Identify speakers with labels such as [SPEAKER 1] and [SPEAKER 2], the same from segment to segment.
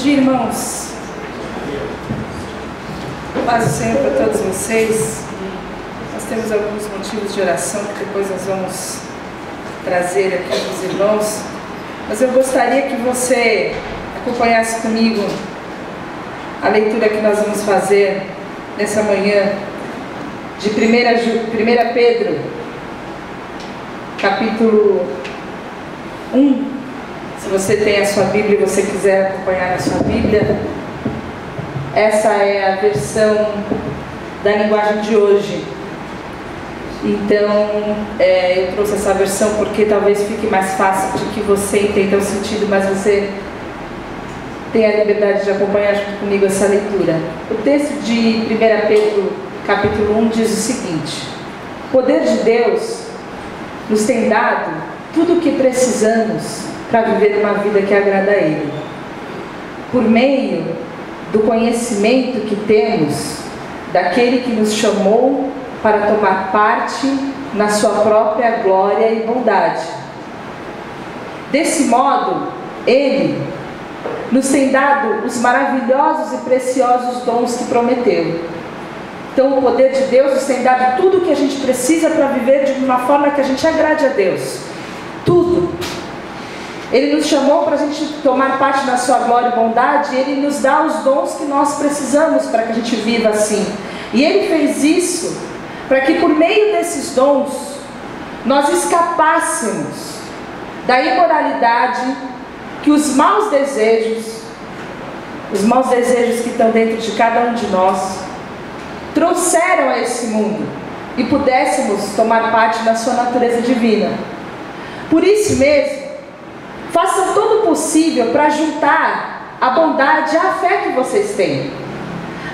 [SPEAKER 1] dia, irmãos. Paz do Senhor para todos vocês. Nós temos alguns motivos de oração que depois nós vamos trazer aqui para os irmãos. Mas eu gostaria que você acompanhasse comigo a leitura que nós vamos fazer nessa manhã de 1 Pedro, capítulo 1. Se você tem a sua Bíblia e você quiser acompanhar na sua Bíblia, essa é a versão da linguagem de hoje. Então, eu trouxe essa versão porque talvez fique mais fácil de que você entenda o sentido, mas você tenha a liberdade de acompanhar junto comigo essa leitura. O texto de 1 Pedro, capítulo 1, diz o seguinte: o poder de Deus nos tem dado tudo o que precisamos para viver uma vida que agrada a Ele, por meio do conhecimento que temos daquele que nos chamou para tomar parte na sua própria glória e bondade. Desse modo, Ele nos tem dado os maravilhosos e preciosos dons que prometeu. Então, o poder de Deus nos tem dado tudo o que a gente precisa para viver de uma forma que a gente agrade a Deus. Tudo. Ele nos chamou para a gente tomar parte na sua glória e bondade, e Ele nos dá os dons que nós precisamos para que a gente viva assim. E Ele fez isso para que por meio desses dons nós escapássemos da imoralidade que os maus desejos que estão dentro de cada um de nós trouxeram a esse mundo, e pudéssemos tomar parte da sua natureza divina. Por isso mesmo, façam todo o possível para juntar a bondade à fé que vocês têm.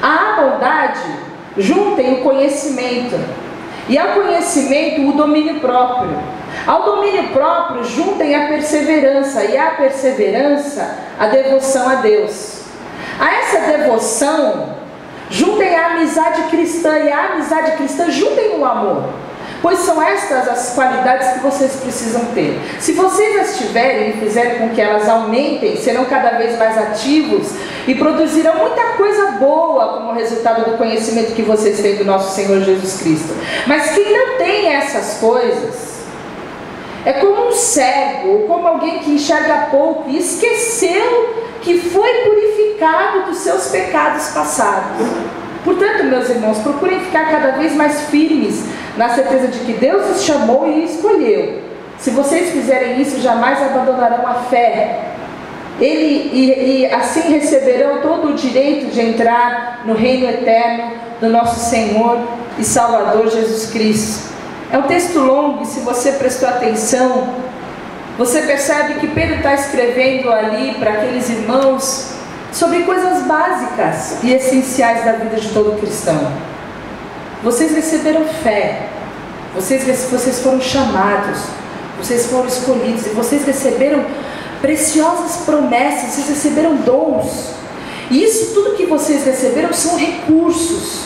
[SPEAKER 1] À bondade, juntem o conhecimento, e ao conhecimento o domínio próprio. Ao domínio próprio, juntem a perseverança, e à perseverança a devoção a Deus. A essa devoção, juntem a amizade cristã, e à amizade cristã, juntem o amor. Pois são estas as qualidades que vocês precisam ter. Se vocês as tiverem e fizerem com que elas aumentem, serão cada vez mais ativos e produzirão muita coisa boa como resultado do conhecimento que vocês têm do nosso Senhor Jesus Cristo. Mas quem não tem essas coisas é como um cego, ou como alguém que enxerga pouco e esqueceu que foi purificado dos seus pecados passados. Portanto, meus irmãos, procurem ficar cada vez mais firmes na certeza de que Deus os chamou e escolheu. Se vocês fizerem isso, jamais abandonarão a fé. E assim receberão todo o direito de entrar no reino eterno do nosso Senhor e Salvador Jesus Cristo. É um texto longo, e se você prestou atenção, você percebe que Pedro está escrevendo ali para aqueles irmãos sobre coisas básicas e essenciais da vida de todo cristão. Vocês receberam fé, vocês foram chamados, vocês foram escolhidos, e vocês receberam preciosas promessas, vocês receberam dons. E isso tudo que vocês receberam são recursos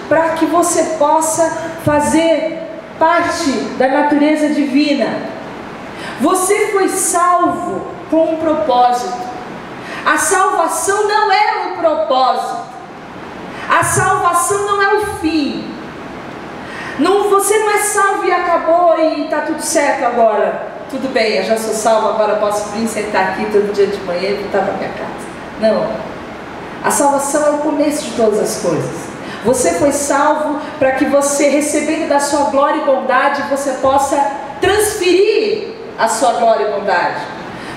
[SPEAKER 1] para que você possa fazer parte da natureza divina. Você foi salvo com um propósito. A salvação não é o propósito. A salvação não é o fim. Você não é salvo e acabou e está tudo certo agora. Tudo bem, eu já sou salvo, agora eu posso vir sentar aqui todo dia de manhã e voltar para minha casa. Não. A salvação é o começo de todas as coisas. Você foi salvo para que você, recebendo da sua glória e bondade, você possa transferir a sua glória e bondade.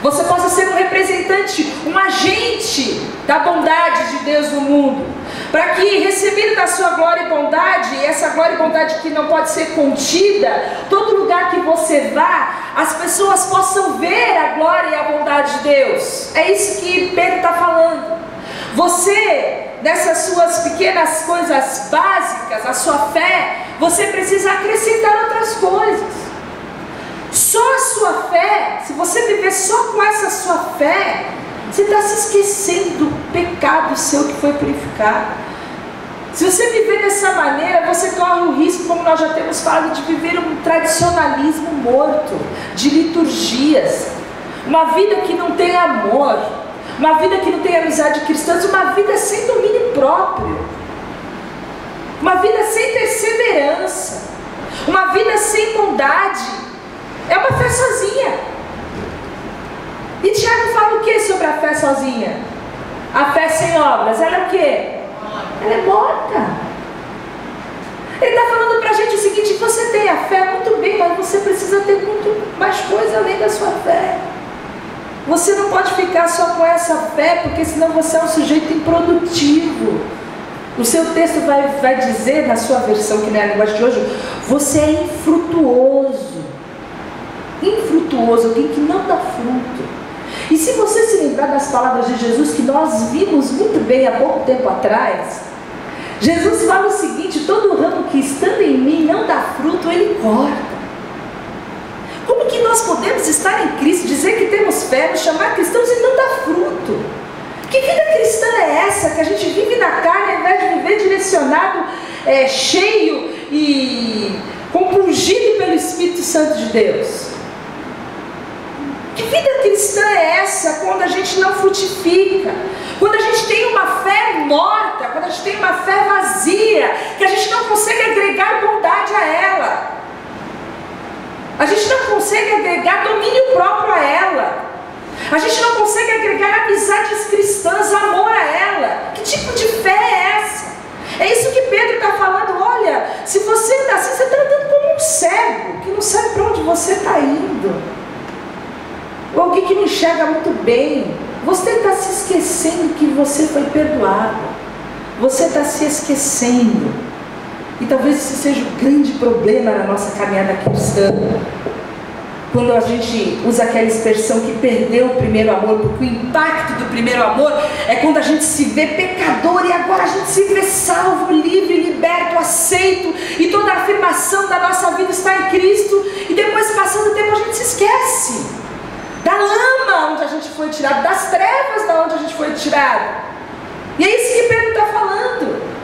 [SPEAKER 1] Você possa ser um representante, um agente da bondade de Deus no mundo. Para que, recebendo da sua glória e bondade, e essa glória e bondade que não pode ser contida, todo lugar que você vá, as pessoas possam ver a glória e a bondade de Deus. É isso que Pedro está falando. Você, nessas suas pequenas coisas básicas, a sua fé, você precisa acrescentar outras coisas. Só a sua fé, se você viver só com essa sua fé, você está se esquecendo do pecado seu que foi purificado. Se você viver dessa maneira, você corre o risco, como nós já temos falado, de viver um tradicionalismo morto, de liturgias, uma vida que não tem amor, uma vida que não tem amizade cristã, uma vida sem domínio próprio, uma vida sem perseverança, uma vida sem bondade, é uma fé sozinha. E Tiago fala o que sobre a fé sozinha? A fé sem obras, ela é o quê? Ela é morta. Ele está falando para a gente o seguinte: você tem a fé, muito bem, mas você precisa ter muito mais coisa além da sua fé. Você não pode ficar só com essa fé, porque senão você é um sujeito improdutivo. O seu texto vai dizer, na sua versão, que não é a linguagem de hoje, você é infrutuoso. Infrutuoso, alguém que não dá fruto. E se você se lembrar das palavras de Jesus, que nós vimos muito bem há pouco tempo atrás, Jesus fala o seguinte: todo ramo que estando em mim não dá fruto, ele corta. Como que nós podemos estar em Cristo, dizer que temos fé, nos chamar cristãos e não dar fruto? Que vida cristã é essa, que a gente vive na carne ao invés de viver direcionado, cheio e compungido pelo Espírito Santo de Deus? Que vida cristã é essa quando a gente não frutifica? Quando a gente tem uma fé morta, quando a gente tem uma fé vazia, que a gente não consegue agregar bondade a ela, a gente não consegue agregar domínio próprio a ela, a gente não consegue agregar amizades cristãs, amor a ela. Que tipo de fé é essa? É isso que Pedro está falando. Olha, se você anda assim, você está andando como um cego, que não sabe para onde você está indo, ou alguém que não enxerga muito bem. Você está se esquecendo que você foi perdoado. Você está se esquecendo. E talvez esse seja o grande problema na nossa caminhada cristã. Quando a gente usa aquela expressão que perdeu o primeiro amor, porque o impacto do primeiro amor é quando a gente se vê pecador e agora a gente se vê salvo, livre, liberto, aceito, e toda a afirmação da nossa vida está em Cristo, e depois, passando o tempo, a gente se esquece da lama onde a gente foi tirado, das trevas da onde a gente foi tirado. E é isso que Pedro está falando.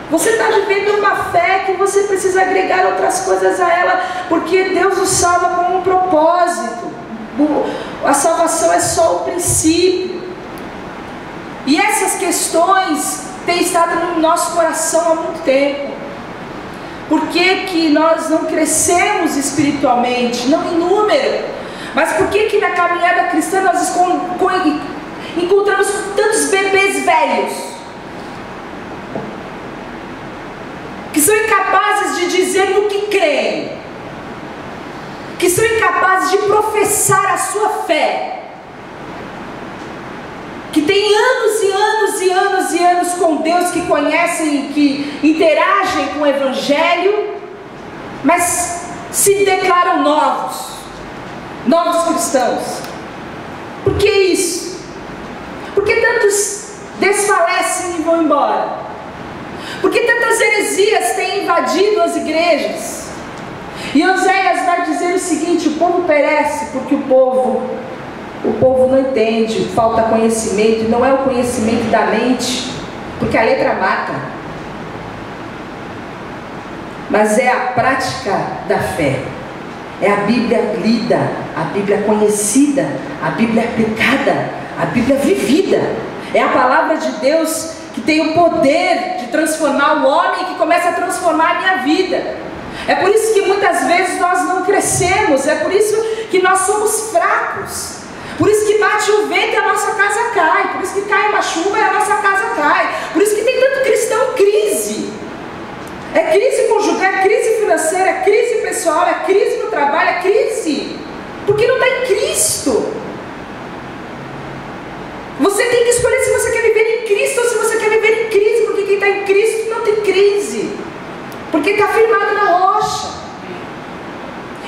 [SPEAKER 1] Você está vivendo uma fé que você precisa agregar outras coisas a ela, porque Deus o salva com um propósito. A salvação é só o princípio. E essas questões têm estado no nosso coração há muito tempo. Por que nós não crescemos espiritualmente? Não em número, mas por que na caminhada cristã nós encontramos tantos bebês velhos, que são incapazes de dizer no que creem, que são incapazes de professar a sua fé, que tem anos e anos e anos e anos com Deus, que conhecem, que interagem com o Evangelho, mas se declaram novos cristãos? Por que isso? Porque tantos desfalecem e vão embora? Porque tantas heresias têm invadido as igrejas? E Oséias vai dizer o seguinte: o povo perece porque o povo não entende, falta conhecimento, e não é o conhecimento da mente, porque a letra mata, mas é a prática da fé. É a Bíblia lida, a Bíblia conhecida, a Bíblia aplicada, a Bíblia vivida. É a palavra de Deus que tem o poder de transformar o homem, que começa a transformar a minha vida. É por isso que muitas vezes nós não crescemos, é por isso que nós somos fracos, por isso que bate o vento e a nossa casa cai, por isso que cai uma chuva e a nossa casa cai, por isso que tem tanto cristão em crise. É crise conjugal, é crise financeira, é crise pessoal, é crise no trabalho, é crise porque não está em Cristo. Você tem que escolher se você quer viver em Cristo ou se você quer viver em crise, porque quem está em Cristo não tem crise, porque está firmado na rocha.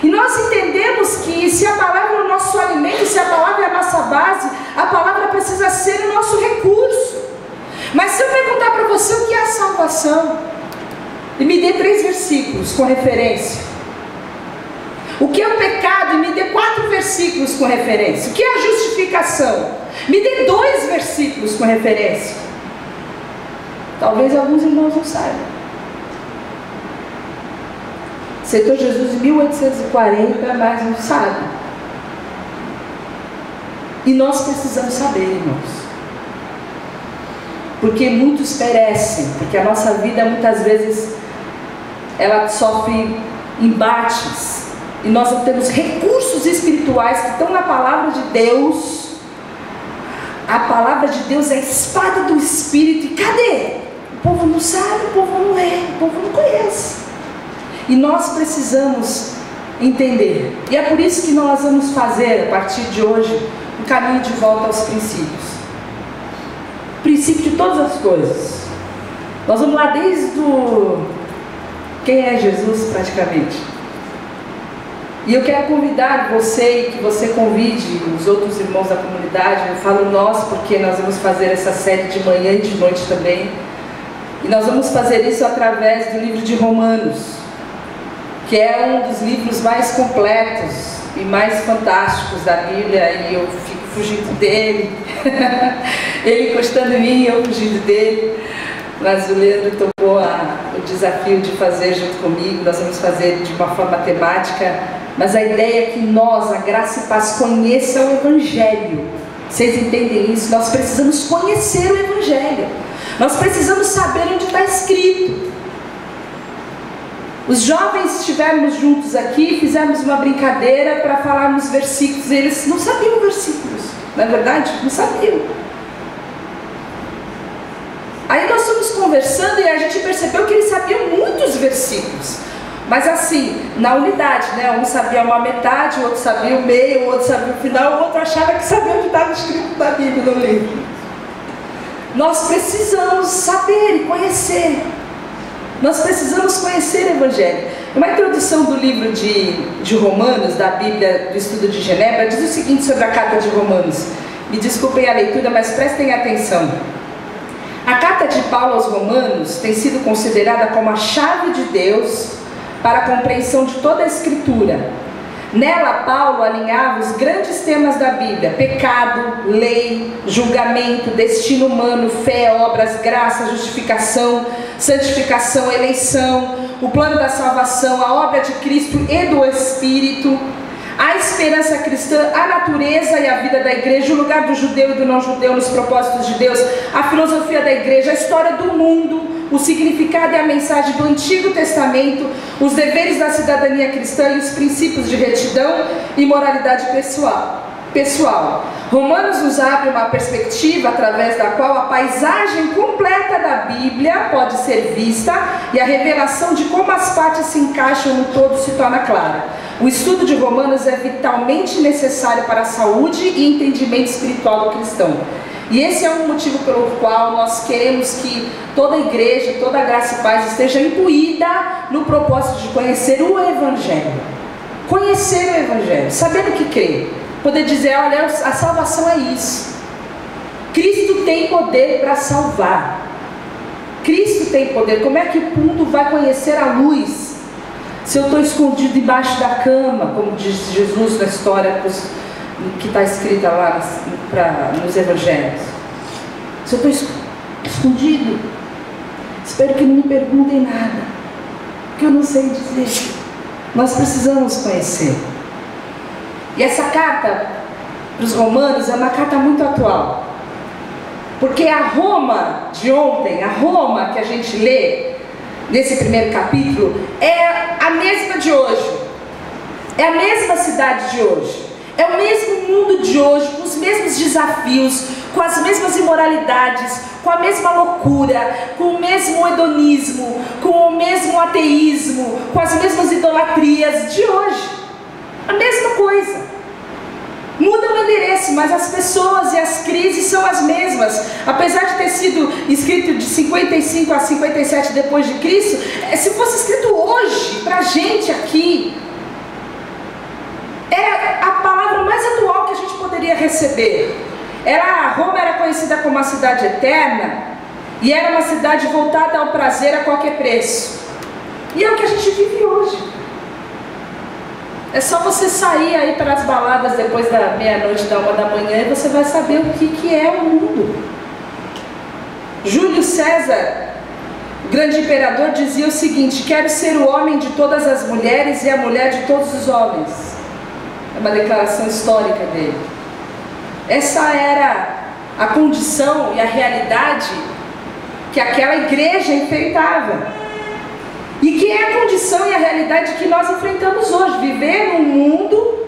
[SPEAKER 1] E nós entendemos que se a palavra é o nosso alimento, se a palavra é a nossa base, a palavra precisa ser o nosso recurso. Mas se eu perguntar para você o que é a salvação, e me dê 3 versículos com referência, o que é o pecado, e me dê 4 versículos com referência, o que é a justificação, me dê 2 versículos com referência, talvez alguns irmãos não saibam. Aceitou Jesus em 1840, mas não sabe. E nós precisamos saber, irmãos. porque muitos perecem, porque a nossa vida muitas vezes ela sofre embates, e nós não temos recursos espirituais que estão na palavra de Deus. A palavra de Deus é a espada do Espírito, e cadê? O povo não sabe, o povo não lê, o povo não conhece, e nós precisamos entender, e é por isso que nós vamos fazer, a partir de hoje, um caminho de volta aos princípios. Princípio de todas as coisas. Nós vamos lá desde quem é Jesus, praticamente. E eu quero convidar você, e que você convide os outros irmãos da comunidade. Eu falo nós, porque nós vamos fazer essa série de manhã e de noite também. E nós vamos fazer isso através do livro de Romanos, que é um dos livros mais completos e mais fantásticos da Bíblia, e eu fico fugindo dele, ele encostando em mim, eu fugindo dele, mas o Leandro tomou o desafio de fazer junto comigo. Nós vamos fazer de uma forma temática, mas a ideia é que nós, a Graça e Paz, conheça o Evangelho. Vocês entendem isso? Nós precisamos conhecer o Evangelho, nós precisamos saber onde está escrito. Os jovens estivemos juntos aqui, fizemos uma brincadeira para falarmos versículos, e eles não sabiam versículos, não é verdade? Não sabiam. Aí nós fomos conversando e a gente percebeu que eles sabiam muitos versículos, mas assim, na unidade, né? Um sabia uma metade, o outro sabia o meio, o outro sabia o final, o outro achava que sabia onde estava escrito na Bíblia, no livro. Nós precisamos saber e conhecer. Nós precisamos conhecer o Evangelho. Uma introdução do livro de Romanos, da Bíblia do Estudo de Genebra, diz o seguinte sobre a carta de Romanos. Me desculpem a leitura, mas prestem atenção. A carta de Paulo aos Romanos tem sido considerada como a chave de Deus para a compreensão de toda a Escritura. Nela, Paulo alinhava os grandes temas da Bíblia: pecado, lei, julgamento, destino humano, fé, obras, graça, justificação, santificação, eleição, o plano da salvação, a obra de Cristo e do Espírito, a esperança cristã, a natureza e a vida da igreja, o lugar do judeu e do não judeu nos propósitos de Deus, a filosofia da igreja, a história do mundo, o significado e a mensagem do Antigo Testamento, os deveres da cidadania cristã e os princípios de retidão e moralidade pessoal. Romanos nos abre uma perspectiva através da qual a paisagem completa da Bíblia pode ser vista e a revelação de como as partes se encaixam no todo se torna clara. O estudo de Romanos é vitalmente necessário para a saúde e entendimento espiritual do cristão. E esse é um motivo pelo qual nós queremos que toda a igreja, toda a Graça e Paz esteja imbuída no propósito de conhecer o Evangelho. Conhecer o Evangelho, saber no que crer. Poder dizer, olha, a salvação é isso. Cristo tem poder para salvar. Cristo tem poder. Como é que o mundo vai conhecer a luz se eu estou escondido debaixo da cama, como diz Jesus na história que está escrita lá nos Evangelhos? Se eu estou escondido, espero que não me perguntem nada, porque eu não sei dizer. Nós precisamos conhecer. E essa carta para os romanos é uma carta muito atual, porque a Roma de ontem, a Roma que a gente lê nesse primeiro capítulo, é a mesma de hoje, é a mesma cidade de hoje, é o mesmo mundo de hoje, com os mesmos desafios, com as mesmas imoralidades, com a mesma loucura, com o mesmo hedonismo, com o mesmo ateísmo, com as mesmas idolatrias de hoje. A mesma coisa. Muda o endereço, mas as pessoas e as crises são as mesmas. Apesar de ter sido escrito de 55 a 57 depois de Cristo, se fosse escrito hoje, pra gente aqui, era a palavra mais atual que a gente poderia receber. Roma era conhecida como a cidade eterna, e era uma cidade voltada ao prazer a qualquer preço. E é o que a gente vive hoje. É só você sair aí para as baladas depois da meia-noite, da 1 da manhã, e você vai saber o que é o mundo. Júlio César, o grande imperador, dizia o seguinte: quero ser o homem de todas as mulheres e a mulher de todos os homens. É uma declaração histórica dele. Essa era a condição e a realidade que aquela igreja enfrentava. E que é a condição e a realidade que nós enfrentamos hoje. Viver num mundo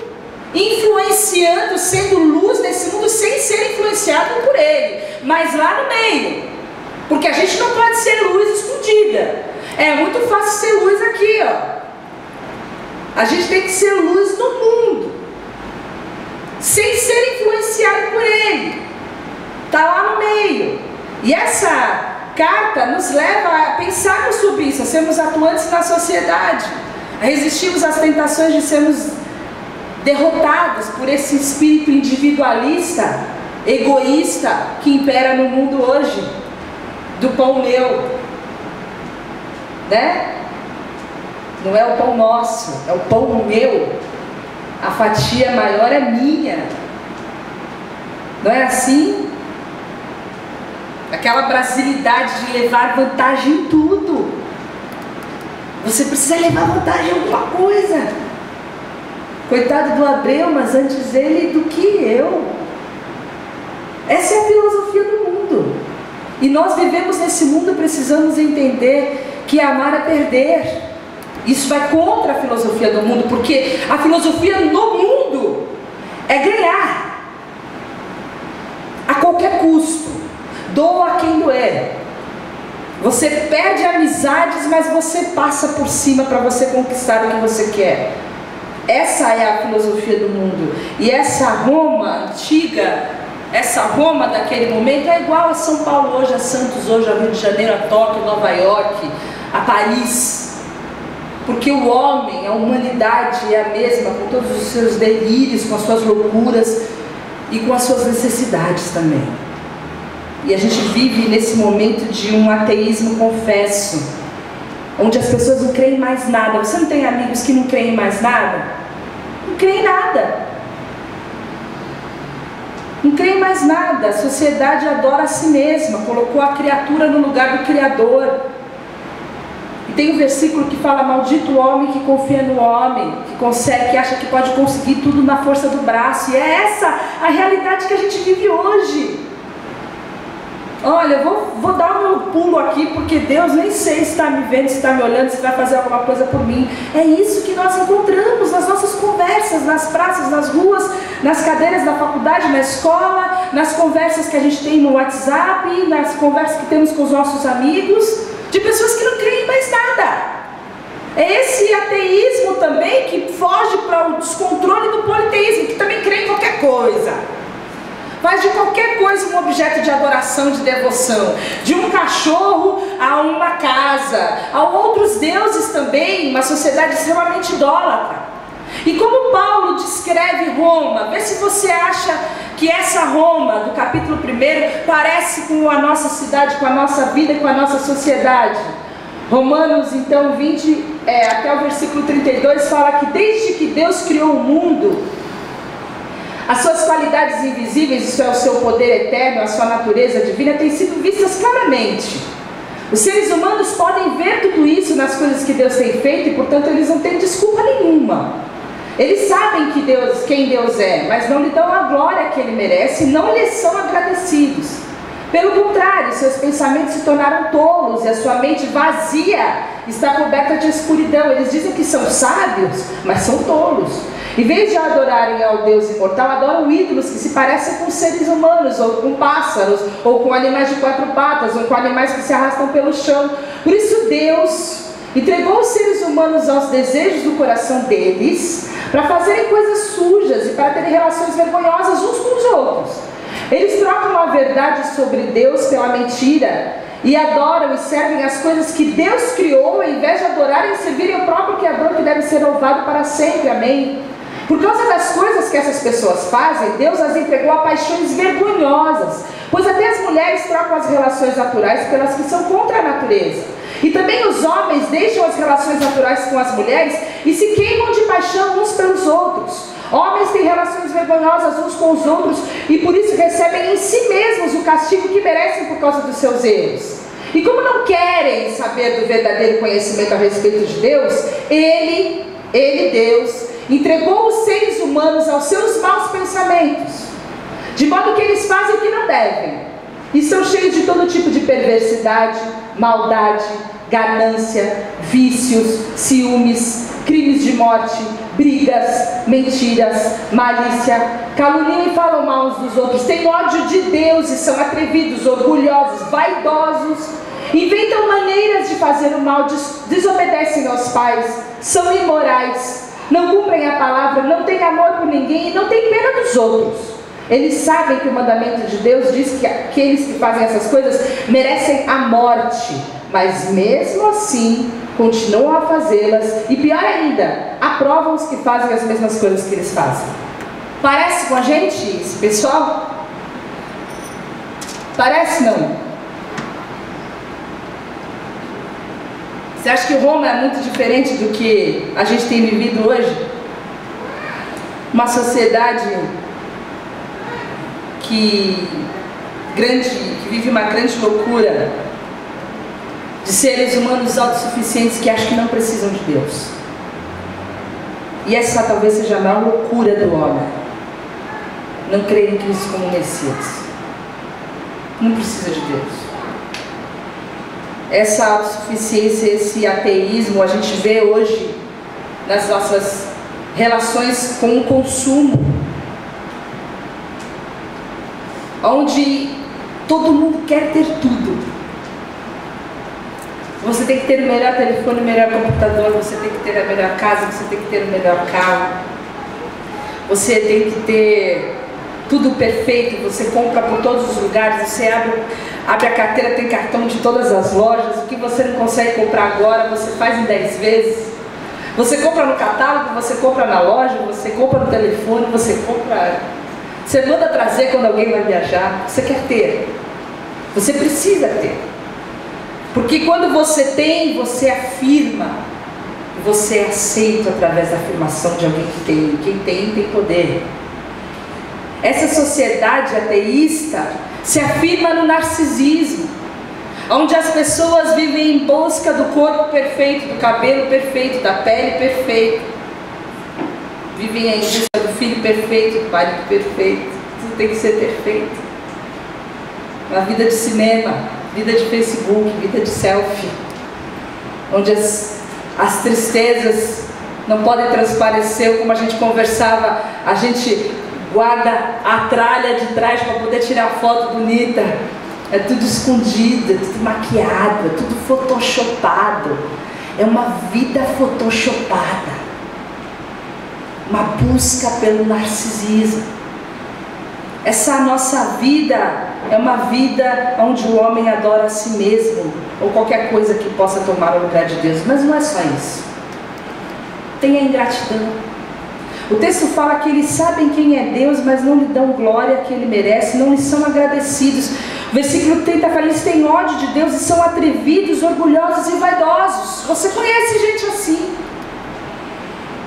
[SPEAKER 1] influenciando, sendo luz nesse mundo sem ser influenciado por ele, mas lá no meio. Porque a gente não pode ser luz escondida. É muito fácil ser luz aqui, ó. A gente tem que ser luz no mundo, sem ser influenciado por ele. Está lá no meio. E essa carta nos leva a pensarmos sobre isso, a sermos atuantes na sociedade, a resistirmos às tentações de sermos derrotados por esse espírito individualista, egoísta que impera no mundo hoje, do pão meu, né? Não é o pão nosso, é o pão meu, a fatia maior é minha. Não é assim? Aquela brasilidade de levar vantagem em tudo. Você precisa levar vantagem em alguma coisa. Coitado do Abreu, mas antes ele do que eu. Essa é a filosofia do mundo. E nós vivemos nesse mundo, precisamos entender que amar é perder. Isso vai contra a filosofia do mundo, porque a filosofia no mundo é ganhar a qualquer custo. Doa a quem doer. Você perde amizades, mas você passa por cima para você conquistar o que você quer. Essa é a filosofia do mundo. E essa Roma antiga, essa Roma daquele momento é igual a São Paulo hoje, a Santos hoje, a Rio de Janeiro, a Tóquio, Nova York, a Paris. Porque o homem, a humanidade é a mesma, com todos os seus delírios, com as suas loucuras e com as suas necessidades também. E a gente vive nesse momento de um ateísmo confesso, onde as pessoas não creem mais nada. Você não tem amigos que não creem em mais nada? Não creem em nada. Não creem mais nada. A sociedade adora a si mesma, colocou a criatura no lugar do Criador. E tem um versículo que fala: maldito o homem que confia no homem, que consegue, que acha que pode conseguir tudo na força do braço. E é essa a realidade que a gente vive hoje. Olha, eu vou dar o meu pulo aqui, porque Deus nem sei se está me vendo, se está me olhando, se vai fazer alguma coisa por mim. É isso que nós encontramos nas nossas conversas, nas praças, nas ruas, nas cadeiras da faculdade, na escola, nas conversas que a gente tem no WhatsApp, nas conversas que temos com os nossos amigos, de pessoas que não creem em mais nada. É esse ateísmo também que foge para o descontrole do politeísmo, que também crê em qualquer coisa. Faz de qualquer coisa um objeto de adoração, de devoção. De um cachorro a uma casa, a outros deuses também, uma sociedade extremamente idólatra. E como Paulo descreve Roma, vê se você acha que essa Roma, do capítulo 1, parece com a nossa cidade, com a nossa vida e com a nossa sociedade. Romanos, então, 20, até o versículo 32, fala que desde que Deus criou o mundo, as suas qualidades invisíveis, isso é o seu poder eterno, a sua natureza divina, têm sido vistas claramente. Os seres humanos podem ver tudo isso nas coisas que Deus tem feito e, portanto, eles não têm desculpa nenhuma. Eles sabem quem Deus é, mas não lhe dão a glória que Ele merece e não lhe são agradecidos. Pelo contrário, seus pensamentos se tornaram tolos e a sua mente vazia está coberta de escuridão. Eles dizem que são sábios, mas são tolos. Em vez de adorarem ao Deus imortal, adoram ídolos que se parecem com seres humanos, ou com pássaros, ou com animais de 4 patas, ou com animais que se arrastam pelo chão. Por isso Deus entregou os seres humanos aos desejos do coração deles, para fazerem coisas sujas e para terem relações vergonhosas uns com os outros. Eles trocam a verdade sobre Deus pela mentira, e adoram e servem as coisas que Deus criou, ao invés de adorarem e servirem o próprio Criador, que deve ser louvado para sempre. Amém? Por causa das coisas que essas pessoas fazem, Deus as entregou a paixões vergonhosas, pois até as mulheres trocam as relações naturais pelas que são contra a natureza. E também os homens deixam as relações naturais com as mulheres e se queimam de paixão uns pelos outros. Homens têm relações vergonhosas uns com os outros e por isso recebem em si mesmos o castigo que merecem por causa dos seus erros. E como não querem saber do verdadeiro conhecimento a respeito de Deus, Deus, entregou os seres humanos aos seus maus pensamentos, de modo que eles fazem o que não devem. e são cheios de todo tipo de perversidade, maldade, ganância, vícios, ciúmes, crimes de morte, brigas, mentiras, malícia, caluniam e falam mal uns dos outros, têm ódio de Deus e são atrevidos, orgulhosos, vaidosos, inventam maneiras de fazer o mal, desobedecem aos pais, são imorais, não cumprem a palavra, não têm amor por ninguém e não têm pena dos outros. Eles sabem que o mandamento de Deus diz que aqueles que fazem essas coisas merecem a morte, mas mesmo assim continuam a fazê-las e, pior ainda, aprovam os que fazem as mesmas coisas que eles fazem. Parece com a gente esse pessoal? Parece não? Você acha que Roma é muito diferente do que a gente tem vivido hoje? Uma sociedade que vive uma grande loucura de seres humanos autossuficientes que acham que não precisam de Deus. E essa talvez seja a maior loucura do homem. Não crer em Cristo como Messias. Não precisa de Deus. Essa autossuficiência, esse ateísmo, a gente vê hoje nas nossas relações com o consumo, onde todo mundo quer ter tudo. Você tem que ter o melhor telefone, o melhor computador, você tem que ter a melhor casa, você tem que ter o melhor carro, você tem que ter tudo perfeito, você compra por todos os lugares, você abre a carteira, tem cartão de todas as lojas, o que você não consegue comprar agora, você faz em 10 vezes. Você compra no catálogo, você compra na loja, você compra no telefone, você manda trazer quando alguém vai viajar. Você quer ter, você precisa ter, porque quando você tem, você afirma, você é aceito através da afirmação de alguém que tem. Quem tem poder. Essa sociedade ateísta se afirma no narcisismo, onde as pessoas vivem em busca do corpo perfeito, do cabelo perfeito, da pele perfeita, vivem em busca do filho perfeito, do marido perfeito, tudo tem que ser perfeito. Uma vida de cinema, vida de Facebook, vida de selfie, onde as tristezas não podem transparecer, como a gente conversava, a gente guarda a tralha de trás para poder tirar foto bonita, é tudo escondido, é tudo maquiado, é tudo photoshopado, é uma vida photoshopada, uma busca pelo narcisismo. Essa nossa vida é uma vida onde o homem adora a si mesmo, ou qualquer coisa que possa tomar o lugar de Deus, mas não é só isso. Tem a ingratidão. O texto fala que eles sabem quem é Deus, mas não lhe dão glória que Ele merece, não lhe são agradecidos. O versículo 30 fala, eles têm ódio de Deus e são atrevidos, orgulhosos e vaidosos. Você conhece gente assim?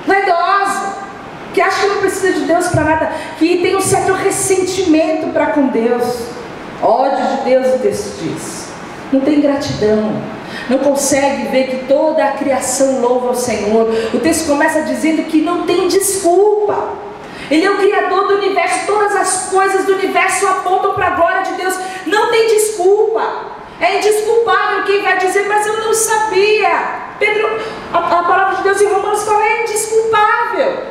[SPEAKER 1] Vaidosa, que acha que não precisa de Deus para nada, que tem um certo ressentimento para com Deus. Ódio de Deus, o texto diz. Não tem gratidão, não consegue ver que toda a criação louva ao Senhor. O texto começa dizendo que não tem desculpa. Ele é o Criador do universo, todas as coisas do universo apontam para a glória de Deus. Não tem desculpa. É indesculpável quem vai dizer, mas eu não sabia. Pedro, a palavra de Deus em Romanos fala, é indesculpável.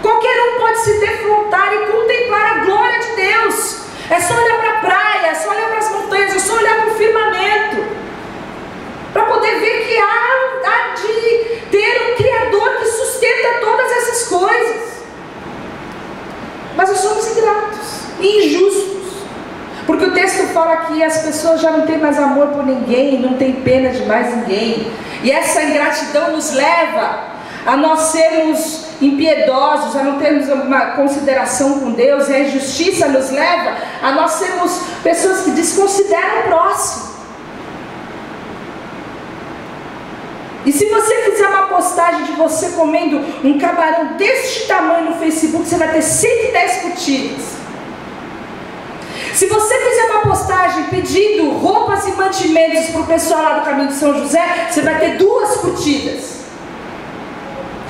[SPEAKER 1] Qualquer um pode se defrontar e contemplar a glória de Deus. É só olhar para a praia, é só olhar para as montanhas, é só olhar para o firmamento, para poder ver que há de ter um Criador que sustenta todas essas coisas. Mas nós somos ingratos e injustos, porque o texto fala que as pessoas já não têm mais amor por ninguém, não têm pena de mais ninguém, e essa ingratidão nos leva a nós sermos impiedosos, a não termos uma consideração com Deus, e a injustiça nos leva a nós sermos pessoas que desconsideram o próximo. E se você fizer uma postagem de você comendo um camarão deste tamanho no Facebook, você vai ter 110 curtidas. Se você fizer uma postagem pedindo roupas e mantimentos para o pessoal lá do Caminho de São José, você vai ter 2 curtidas.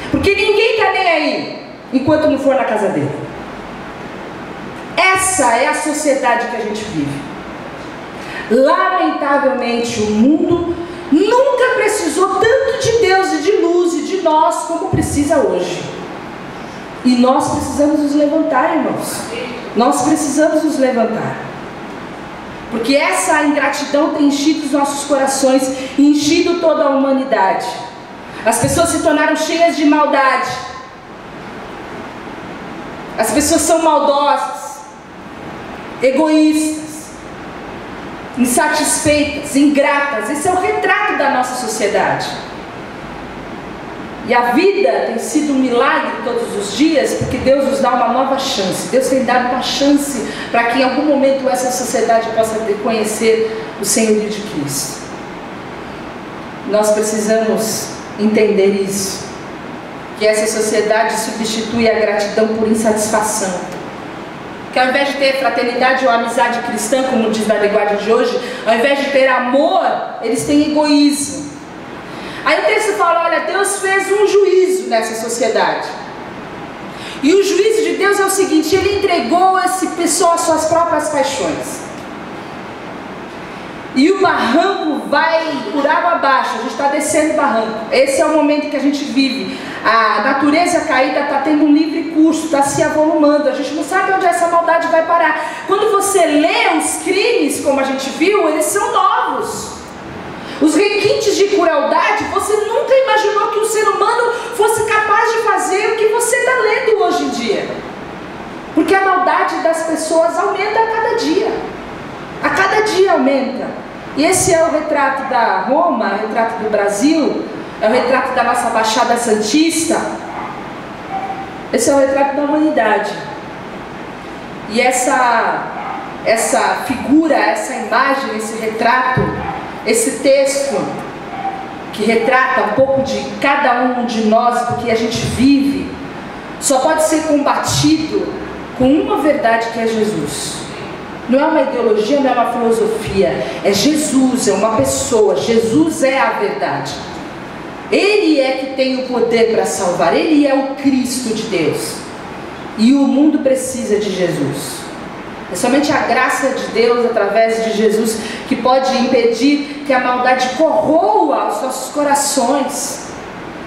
[SPEAKER 1] Porque ninguém está nem aí, enquanto não for na casa dele. Essa é a sociedade que a gente vive. Lamentavelmente, o mundo nunca precisou tanto de Deus e de luz e de nós como precisa hoje. E nós precisamos nos levantar, irmãos. Nós precisamos nos levantar. Porque essa ingratidão tem enchido os nossos corações e enchido toda a humanidade. As pessoas se tornaram cheias de maldade. As pessoas são maldosas, egoístas, insatisfeitas, ingratas. Esse é o retrato da nossa sociedade. E a vida tem sido um milagre todos os dias, porque Deus nos dá uma nova chance. Deus tem dado uma chance para que em algum momento essa sociedade possa conhecer o senhorio de Cristo. Nós precisamos entender isso, que essa sociedade substitui a gratidão por insatisfação. Que ao invés de ter fraternidade ou amizade cristã, como diz na linguagem de hoje, ao invés de ter amor, eles têm egoísmo. Aí o texto fala, olha, Deus fez um juízo nessa sociedade. E o juízo de Deus é o seguinte, Ele entregou esse pessoal às suas próprias paixões. E o barranco vai por água abaixo, a gente está descendo o barranco. Esse é o momento que a gente vive. A natureza caída está tendo um livre curso, está se avolumando. A gente não sabe onde essa maldade vai parar. Quando você lê os crimes, como a gente viu, eles são novos. Os requintes de crueldade, você nunca imaginou que um ser humano fosse capaz de fazer o que você está lendo hoje em dia. Porque a maldade das pessoas aumenta a cada dia. A cada dia aumenta. E esse é o retrato da Roma, o retrato do Brasil, é o retrato da nossa Baixada Santista. Esse é o retrato da humanidade. E essa figura, essa imagem, esse retrato, esse texto que retrata um pouco de cada um de nós, do que a gente vive, só pode ser combatido com uma verdade, que é Jesus. Não é uma ideologia, não é uma filosofia, é Jesus, é uma pessoa. Jesus é a verdade. Ele é que tem o poder para salvar, Ele é o Cristo de Deus. E o mundo precisa de Jesus. É somente a graça de Deus, através de Jesus, que pode impedir que a maldade corroa os nossos corações,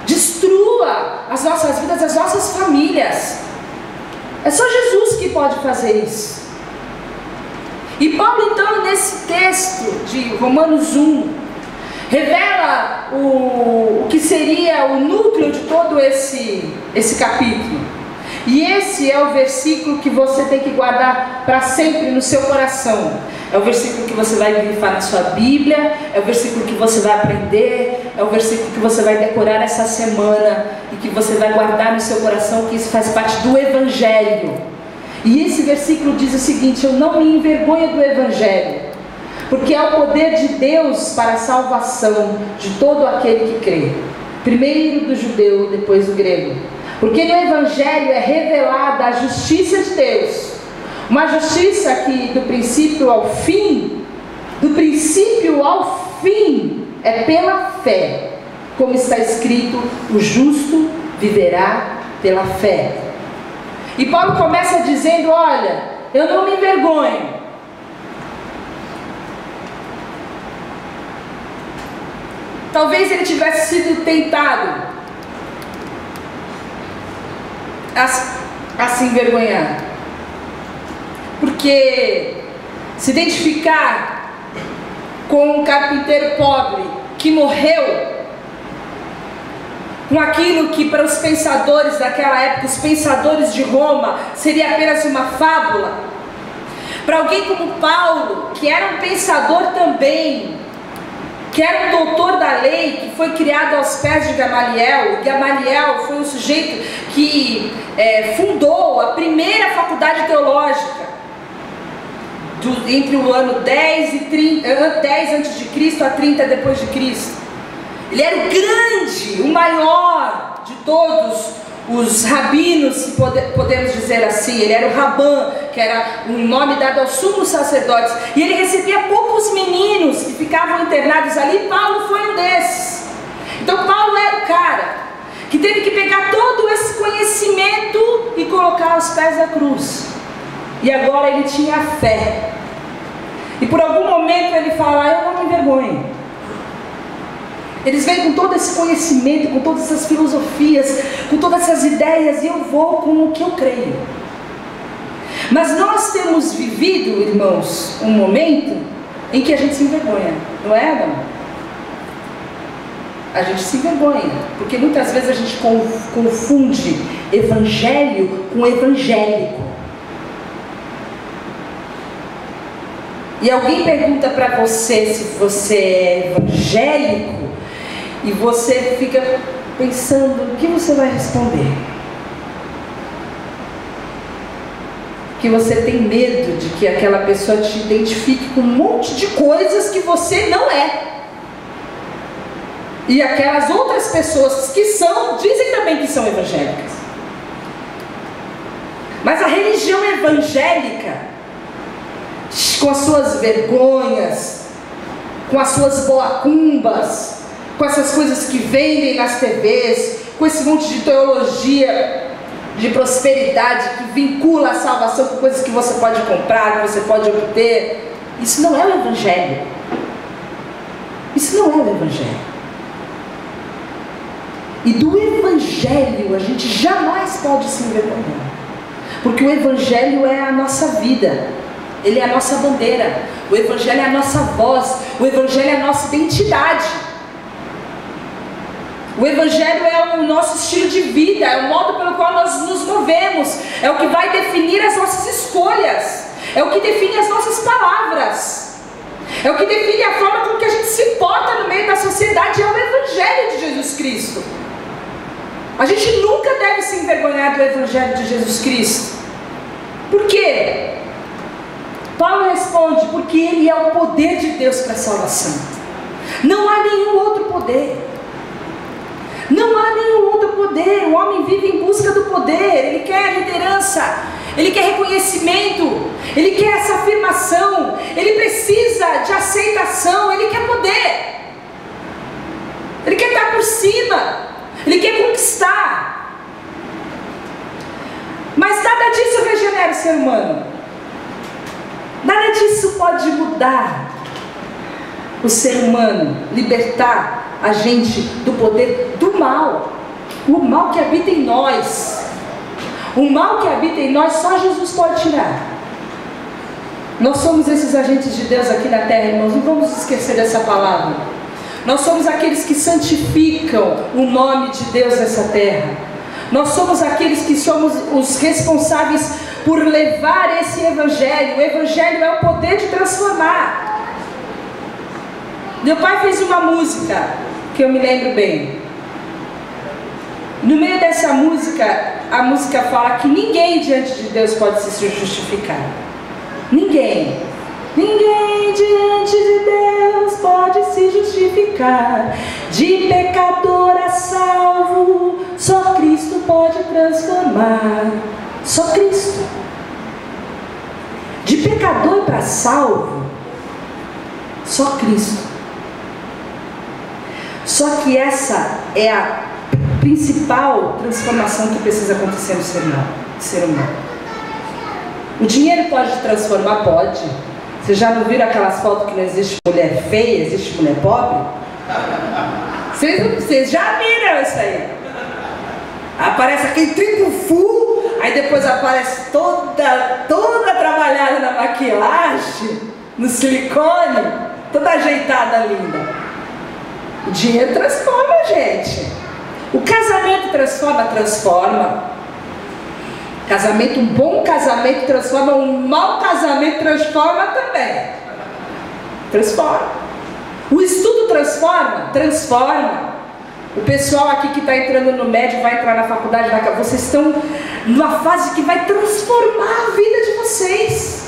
[SPEAKER 1] destrua as nossas vidas, as nossas famílias. É só Jesus que pode fazer isso. E Paulo, então, nesse texto de Romanos 1, revela o que seria o núcleo de todo esse capítulo. E esse é o versículo que você tem que guardar para sempre no seu coração. É o versículo que você vai grifar na sua Bíblia, é o versículo que você vai aprender, é o versículo que você vai decorar essa semana e que você vai guardar no seu coração, que isso faz parte do Evangelho. E esse versículo diz o seguinte: eu não me envergonho do Evangelho, porque é o poder de Deus para a salvação de todo aquele que crê, primeiro do judeu, depois do grego. Porque no Evangelho é revelada a justiça de Deus, uma justiça que do princípio ao fim é pela fé, como está escrito, o justo viverá pela fé. E Paulo começa dizendo, olha, eu não me envergonho. Talvez ele tivesse sido tentado a se envergonhar, porque se identificar com um carpinteiro pobre que morreu, com aquilo que para os pensadores daquela época, os pensadores de Roma, seria apenas uma fábula, para alguém como Paulo, que era um pensador também, que era um doutor da lei, que foi criado aos pés de Gamaliel. Gamaliel foi um sujeito que fundou a primeira faculdade teológica, entre o ano 10 a.C. a 30 depois de Cristo. Ele era o grande, o maior de todos os rabinos, se podemos dizer assim. Ele era o Rabã, que era um nome dado aos sumos sacerdotes, e ele recebia poucos meninos que ficavam internados ali. Paulo foi um desses. Então Paulo era o cara que teve que pegar todo esse conhecimento e colocar aos pés da cruz. E agora ele tinha fé. E por algum momento ele fala: eu não me envergonho. Eles vêm com todo esse conhecimento, com todas essas filosofias, com todas essas ideias, e eu vou com o que eu creio. Mas nós temos vivido, irmãos, um momento em que a gente se envergonha, não é, Adão? A gente se envergonha, porque muitas vezes a gente confunde evangelho com evangélico. E alguém pergunta para você se você é evangélico, e você fica pensando o que você vai responder. Que você tem medo de que aquela pessoa te identifique com um monte de coisas que você não é. E aquelas outras pessoas que são, dizem também que são evangélicas. Mas a religião evangélica, com as suas vergonhas, com as suas boacumbas, com essas coisas que vendem nas TVs, com esse monte de teologia de prosperidade que vincula a salvação com coisas que você pode comprar, que você pode obter, isso não é o evangelho. Isso não é o evangelho. E do evangelho a gente jamais pode se envergonhar, porque o evangelho é a nossa vida, ele é a nossa bandeira, o evangelho é a nossa voz, o evangelho é a nossa identidade. O evangelho é o nosso estilo de vida, é o modo pelo qual nós nos movemos, é o que vai definir as nossas escolhas, é o que define as nossas palavras, é o que define a forma com que a gente se porta no meio da sociedade, é o evangelho de Jesus Cristo. A gente nunca deve se envergonhar do evangelho de Jesus Cristo. Por quê? Paulo responde: porque ele é o poder de Deus para a salvação. Não há nenhum outro poder. Não há nenhum outro poder. O homem vive em busca do poder. Ele quer liderança, ele quer reconhecimento, ele quer essa afirmação, ele precisa de aceitação, ele quer poder, ele quer estar por cima, ele quer conquistar. Mas nada disso regenera o ser humano. Nada disso pode mudar o ser humano, libertar a gente do poder do mal, o mal que habita em nós. O mal que habita em nós só Jesus pode tirar. Nós somos esses agentes de Deus aqui na terra, irmãos, não vamos esquecer dessa palavra. Nós somos aqueles que santificam o nome de Deus nessa terra. Nós somos aqueles que somos os responsáveis por levar esse evangelho. O evangelho é o poder de transformar. Meu pai fez uma música que eu me lembro bem. No meio dessa música, a música fala que ninguém diante de Deus pode se justificar. Ninguém. Ninguém diante de Deus pode se justificar. De pecador a salvo, só Cristo pode transformar. Só Cristo. De pecador para salvo, só Cristo. Só que essa é a principal transformação que precisa acontecer no ser humano. O dinheiro pode transformar? Pode. Vocês já não viram aquelas fotos que não existe mulher feia, existe mulher pobre? Vocês já viram isso aí? Aparece aquele triplo full, aí depois aparece toda trabalhada na maquiagem, no silicone, toda ajeitada, linda. O dinheiro transforma, gente. O casamento transforma. Casamento, um bom casamento transforma, um mau casamento transforma também. Transforma. O estudo transforma. O pessoal aqui que está entrando no médio, vai entrar na faculdade, vocês estão numa fase que vai transformar a vida de vocês.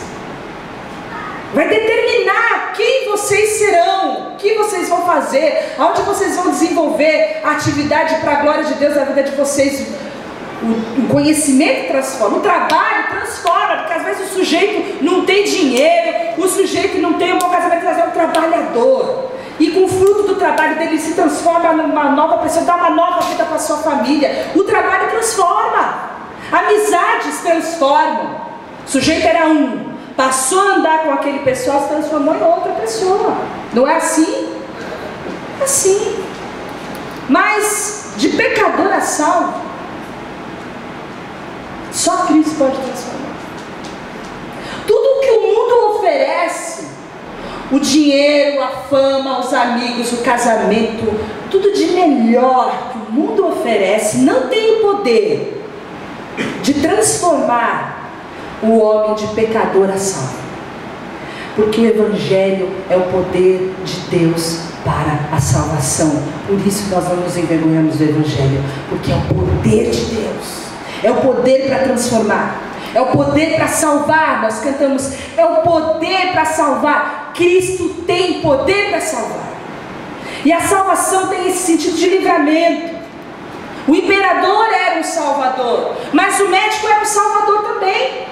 [SPEAKER 1] Vai determinar quem vocês serão, o que vocês vão fazer, aonde vocês vão desenvolver a atividade para a glória de Deus na vida de vocês. O conhecimento transforma, o trabalho transforma, porque às vezes o sujeito não tem dinheiro, o sujeito não tem um bom casamento, mas é um trabalhador. E com o fruto do trabalho dele ele se transforma numa nova pessoa, dá uma nova vida para a sua família. O trabalho transforma, amizades transformam. O sujeito era um, passou a andar com aquele pessoal, se transformou em outra pessoa. Não é assim? É assim. Mas de pecador a salvo, só Cristo pode transformar. Tudo que o mundo oferece, o dinheiro, a fama, os amigos, o casamento, tudo de melhor que o mundo oferece, não tem o poder de transformar o homem de pecador a salvo. Porque o Evangelho é o poder de Deus para a salvação. Por isso nós não nos envergonhamos do Evangelho, porque é o poder de Deus, é o poder para transformar, é o poder para salvar. Nós cantamos, é o poder para salvar. Cristo tem poder para salvar. E a salvação tem esse sentido de livramento. O imperador era um salvador, mas o médico era um salvador também.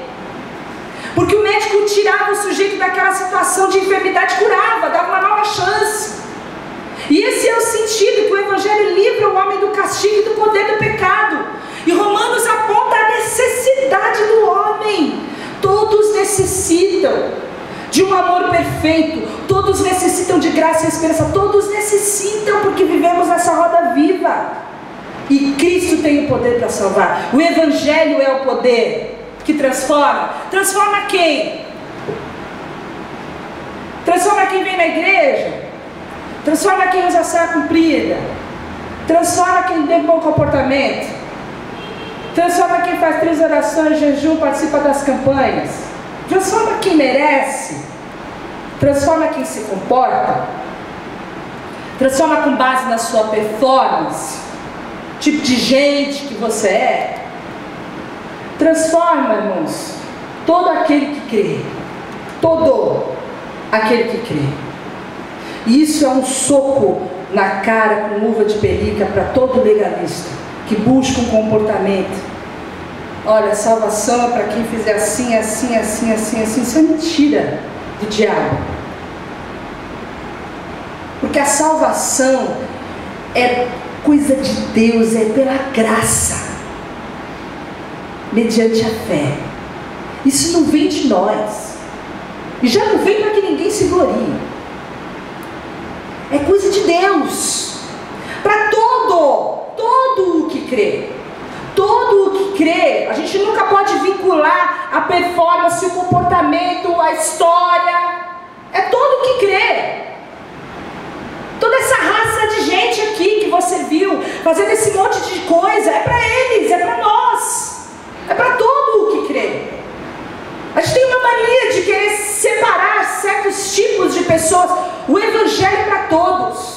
[SPEAKER 1] Porque o médico tirava o sujeito daquela situação de enfermidade, curava, dava uma nova chance. E esse é o sentido que o Evangelho livra o homem do castigo e do poder do pecado. E Romanos aponta a necessidade do homem. Todos necessitam de um amor perfeito, todos necessitam de graça e esperança, todos necessitam, porque vivemos nessa roda viva. E Cristo tem o poder para salvar. O Evangelho é o poder que transforma. Transforma quem? Transforma quem vem na igreja? Transforma quem usa saia comprida? Transforma quem tem bom comportamento? Transforma quem faz 3 orações, jejum, participa das campanhas? Transforma quem merece? Transforma quem se comporta? Transforma com base na sua performance? Tipo de gente que você é? Transforma, irmãos, todo aquele que crê. Todo aquele que crê. E isso é um soco na cara com luva de pelica para todo legalista que busca um comportamento. Olha, salvação é para quem fizer assim, assim, assim, assim, assim. Isso é mentira do diabo. Porque a salvação é coisa de Deus, é pela graça, mediante a fé. Isso não vem de nós, e já não vem para que ninguém se glorie. É coisa de Deus, para todo o que crê. Todo o que crê. A gente nunca pode vincular a performance, o comportamento, a história. É todo o que crê. Toda essa raça de gente aqui que você viu fazendo esse monte de coisa, é para eles, é para nós, é para todo o que crê. A gente tem uma mania de querer separar certos tipos de pessoas. O Evangelho é para todos.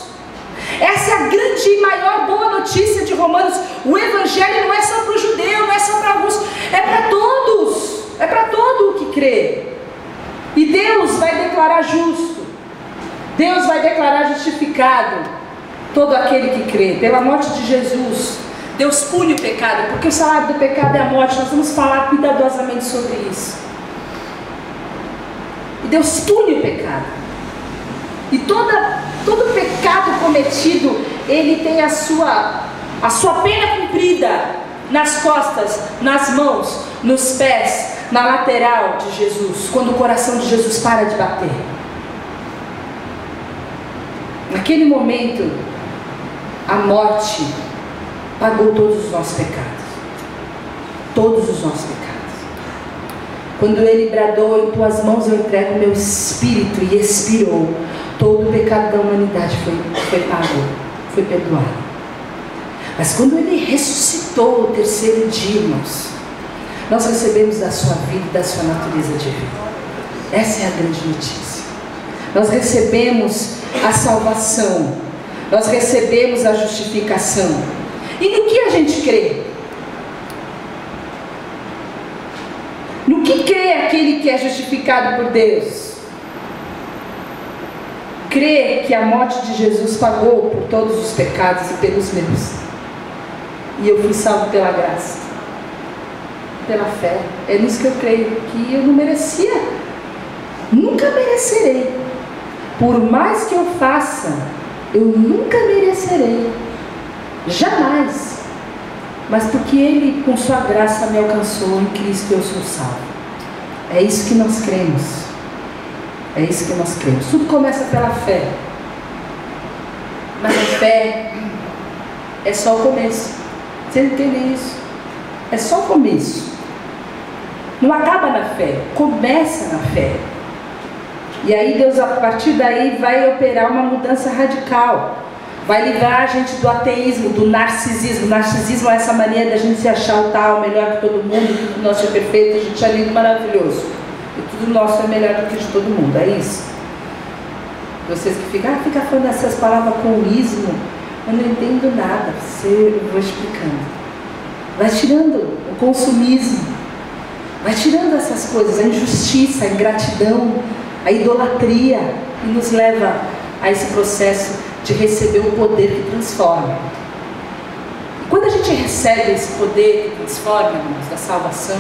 [SPEAKER 1] Essa é a grande e maior boa notícia de Romanos. O Evangelho não é só para o judeu, não é só para alguns, é para todos, é para todo o que crê. E Deus vai declarar justo, Deus vai declarar justificado todo aquele que crê. Pela morte de Jesus, Deus pune o pecado, porque o salário do pecado é a morte. Nós vamos falar cuidadosamente sobre isso. E Deus pune o pecado. E todo pecado cometido, ele tem a sua pena cumprida nas costas, nas mãos, nos pés, na lateral de Jesus, quando o coração de Jesus para de bater. Naquele momento, a morte pagou todos os nossos pecados. Todos os nossos pecados. Quando ele bradou, em tuas mãos eu entrego o meu espírito, e expirou, todo o pecado da humanidade foi pago, foi perdoado. Mas quando ele ressuscitou o terceiro dia, irmãos, nós recebemos da sua vida e da sua natureza divina. Essa é a grande notícia. Nós recebemos a salvação, nós recebemos a justificação. E no que a gente crê? No que crê aquele que é justificado por Deus? Crê que a morte de Jesus pagou por todos os pecados e pelos meus, e eu fui salvo pela graça, pela fé. É nisso que eu creio, que eu não merecia, nunca merecerei. Por mais que eu faça, eu nunca merecerei, jamais. Mas porque Ele, com sua graça, me alcançou, em Cristo eu sou salvo. É isso que nós cremos. É isso que nós cremos. Tudo começa pela fé. Mas a fé é só o começo. Vocês entendem isso? É só o começo. Não acaba na fé, começa na fé. E aí Deus, a partir daí, vai operar uma mudança radical. Vai livrar a gente do ateísmo, do narcisismo. O narcisismo é essa mania da gente se achar o tal, melhor que todo mundo, que tudo nosso é perfeito, a gente é lindo, maravilhoso. E tudo nosso é melhor do que de todo mundo, é isso? Vocês que fica falando essas palavras com ismo, eu não entendo nada, eu vou explicando. Vai tirando o consumismo, vai tirando essas coisas, a injustiça, a ingratidão, a idolatria, e nos leva a esse processo de receber o poder que transforma. E quando a gente recebe esse poder que transforma, irmãos, da salvação,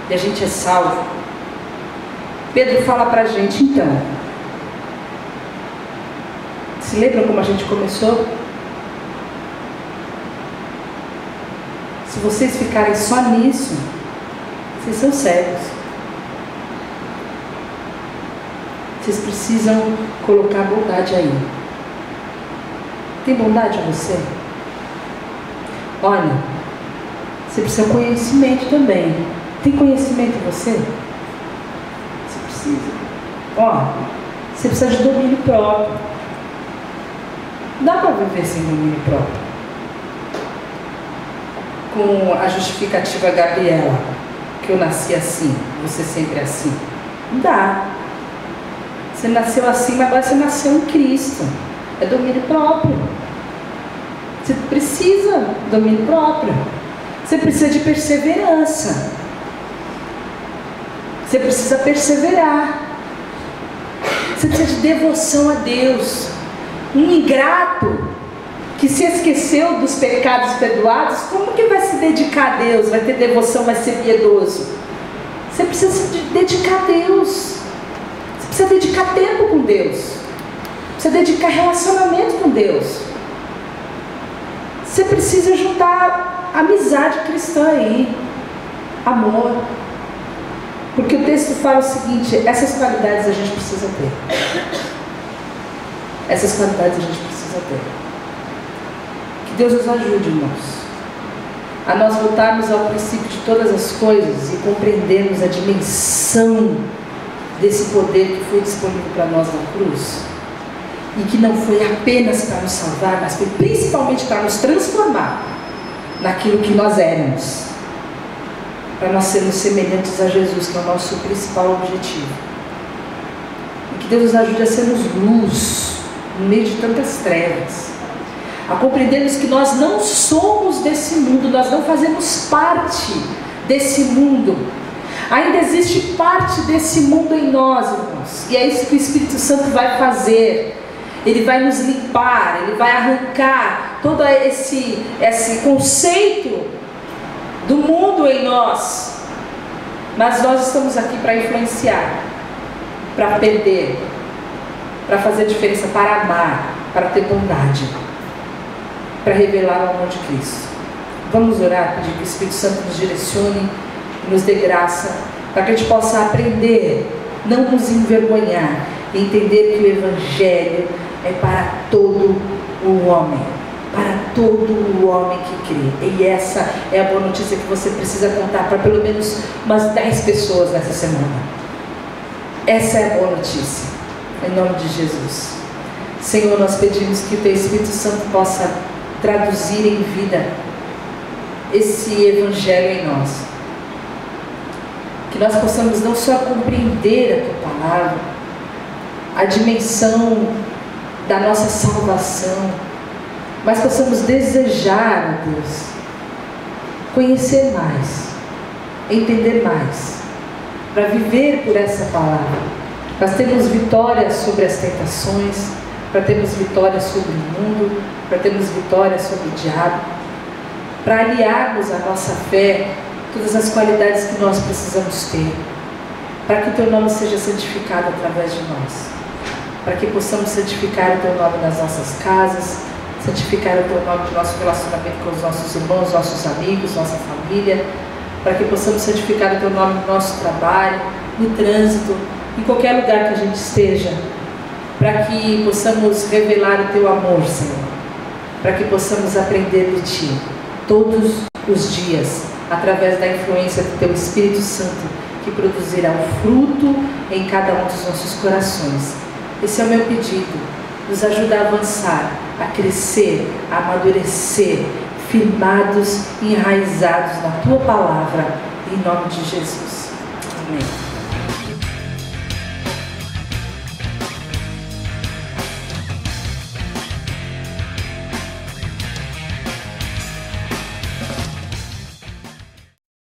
[SPEAKER 1] e a gente é salvo, Pedro fala para a gente, então, se lembram como a gente começou? Se vocês ficarem só nisso, vocês são cegos. Vocês precisam colocar bondade aí. Tem bondade em você? Olha, você precisa de conhecimento também. Tem conhecimento em você? Você precisa. Ó, você precisa de domínio próprio. Não dá para viver sem domínio próprio. Com a justificativa Gabriela, que eu nasci assim, você sempre assim. Não dá. Você nasceu assim, mas agora você nasceu em Cristo. É domínio próprio. Você precisa de domínio próprio. Você precisa de perseverança. Você precisa perseverar. Você precisa de devoção a Deus. Um ingrato que se esqueceu dos pecados perdoados, como que vai se dedicar a Deus? Vai ter devoção, vai ser piedoso? Você precisa se dedicar a Deus. Você precisa dedicar tempo com Deus. Precisa dedicar relacionamento com Deus. Você precisa juntar amizade cristã aí, amor. Porque o texto fala o seguinte: essas qualidades a gente precisa ter. Essas qualidades a gente precisa ter. Que Deus nos ajude, irmãos, a nós voltarmos ao princípio de todas as coisas e compreendermos a dimensão desse poder que foi disponível para nós na cruz. E que não foi apenas para nos salvar, mas foi principalmente para nos transformar naquilo que nós éramos. Para nós sermos semelhantes a Jesus, que é o nosso principal objetivo. E que Deus nos ajude a sermos luz no meio de tantas trevas. A compreendermos que nós não somos desse mundo, nós não fazemos parte desse mundo. Ainda existe parte desse mundo em nós, irmãos. E é isso que o Espírito Santo vai fazer. Ele vai nos limpar, ele vai arrancar todo esse conceito do mundo em nós. Mas nós estamos aqui para influenciar, para perder, para fazer diferença, para amar, para ter bondade, para revelar o amor de Cristo. Vamos orar, pedir que o Espírito Santo nos direcione, nos dê graça, para que a gente possa aprender, não nos envergonhar, e entender que o Evangelho é para todo o homem, para todo o homem que crê. E essa é a boa notícia que você precisa contar para pelo menos umas 10 pessoas nessa semana. Essa é a boa notícia, em nome de Jesus. Senhor, nós pedimos que o Teu Espírito Santo possa traduzir em vida esse Evangelho em nós, que nós possamos não só compreender a Tua palavra, a dimensão da nossa salvação, mas possamos desejar, ó Deus, conhecer mais, entender mais, para viver por essa palavra, para termos vitórias sobre as tentações, para termos vitórias sobre o mundo, para termos vitórias sobre o diabo, para aliarmos a nossa fé, todas as qualidades que nós precisamos ter, para que o Teu nome seja santificado através de nós, para que possamos santificar o Teu nome nas nossas casas, santificar o Teu nome no nosso relacionamento com os nossos irmãos, nossos amigos, nossa família, para que possamos santificar o Teu nome no nosso trabalho, no trânsito, em qualquer lugar que a gente esteja, para que possamos revelar o Teu amor, Senhor, para que possamos aprender de Ti todos os dias, através da influência do Teu Espírito Santo, que produzirá um fruto em cada um dos nossos corações. Esse é o meu pedido. Nos ajuda a avançar, a crescer, a amadurecer, firmados e enraizados na Tua Palavra, em nome de Jesus. Amém.